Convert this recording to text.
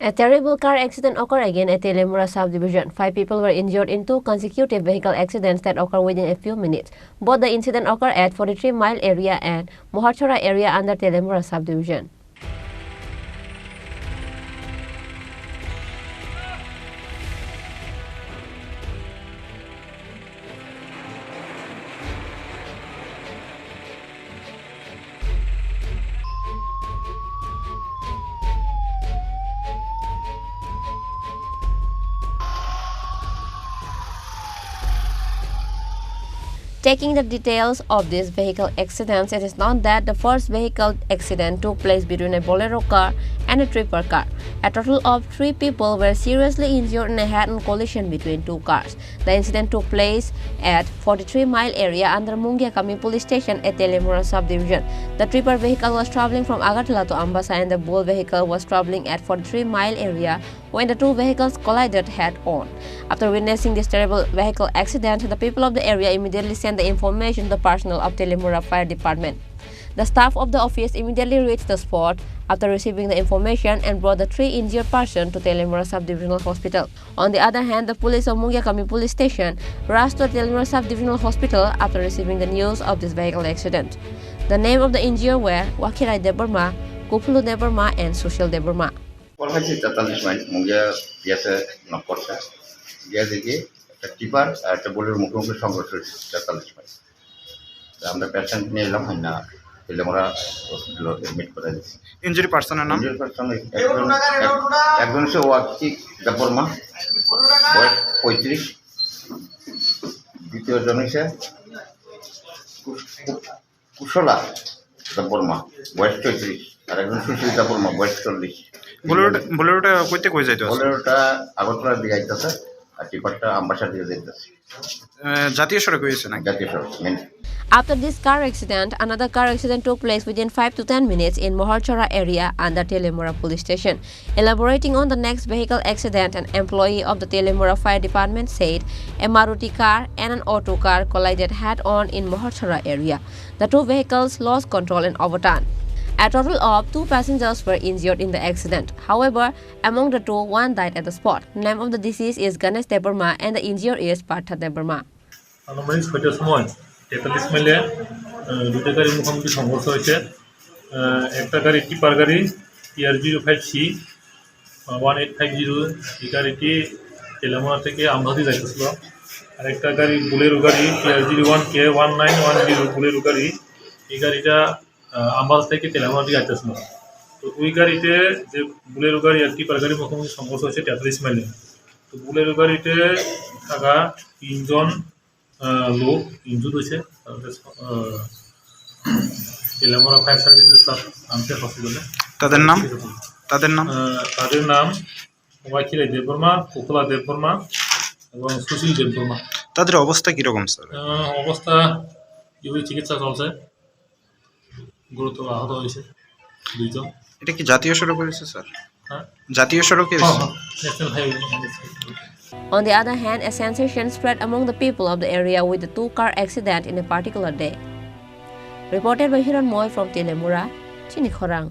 A terrible car accident occurred again at Teliamura subdivision. 5 people were injured in 2 consecutive vehicle accidents that occurred within a few minutes. Both the incident occurred at 43 Mile area and Moharchora area under Teliamura subdivision. Taking the details of these vehicle accidents, it is known that the first vehicle accident took place between a Bolero car and a Tripura car. A total of 3 people were seriously injured in a head-on collision between 2 cars. The incident took place at 43 Mile area under Mungiakami police station at Teliamura subdivision. The Tripura vehicle was traveling from Agartala to Ambassa and the Bull vehicle was traveling at 43 Mile area when the 2 vehicles collided head-on. After witnessing this terrible vehicle accident, the people of the area immediately sent the information to the personnel of Teliamura Fire Department. The staff of the office immediately reached the spot after receiving the information and brought the 3 injured persons to Teliamura Subdivisional Hospital. On the other hand, the police of Mungiakami Police Station rushed to Teliamura Subdivisional Hospital after receiving the news of this vehicle accident. The name of the injured were Wakirai Deburma, Kupulu Deburma, and Sushil Deburma. Injury person naam? Injury person একজন হচ্ছে ওয়াকিক দেববর্মা বয়স 35, দ্বিতীয় জন হচ্ছে কুশলা দেববর্মা বয়স 34 আর একজন সুশীল দেববর্মা বয়স 40। বোলেরোটা কইতে কই যাইতো? বোলেরোটা আগরতলার দিকে যাইতেছে আর টিপারটা আম্বাসার দিকে যাইতেছে। জাতীয় সড়ক হয়েছে না? জাতীয় সড়ক। After this car accident, another car accident took place within 5 to 10 minutes in Moharchora area under Teliamura police station. Elaborating on the next vehicle accident, an employee of the Teliamura fire department said a Maruti car and an auto car collided head-on in Moharchora area. The 2 vehicles lost control and overturned. A total of 2 passengers were injured in the accident. However, among the 2, 1 died at the spot. The name of the deceased is Ganesh Deburma and the injured is Partha Deburma. তেতাল্লিশ মাইলে 2টা গাড়ির মুখোমুখি সংঘর্ষ হয়েছে। একটা গাড়ি tipper গাড়ি TR05C 1850, এই গাড়িটি তেলামুরা থেকে আমবাসা যাইতেছিল। আর একটা গাড়ি বুলেরো গাড়ি TR01K 1910 বুলেরো গাড়ি, এই গাড়িটা আমবাসা থেকে তেলামুরা দিকে যাইতেছিল। তো ওই গাড়িতে যে বুলেরো গাড়ি আর টিপার গাড়ির মুখোমুখি সংঘর্ষ হয়েছে 43 মাইলে। তো বুলেরো গাড়িতে থাকা 3 জন লোক ইনজুর্ড হয়েছে। তেলিয়ামুরা ফায়ার সার্ভিসের স্টাফ আনছে হসপিটালে। তাদের নাম ওয়াকিলাই দেববর্মা, কুকলা দেববর্মা এবং সুশীল দেববর্মা। তাদের অবস্থা কিরকম স্যার? অবস্থা ইউরি চিকিৎসা চলছে, গুরুতর আহত হয়েছে 2 জন। এটা কি জাতীয় সড়ক হয়েছে স্যার? হ্যাঁ, জাতীয় সড়কে national highway. On the other hand, a sensation spread among the people of the area with the 2-car accident in a particular day. Reported by Hiran Moy from Teliamura, Chini Khorang.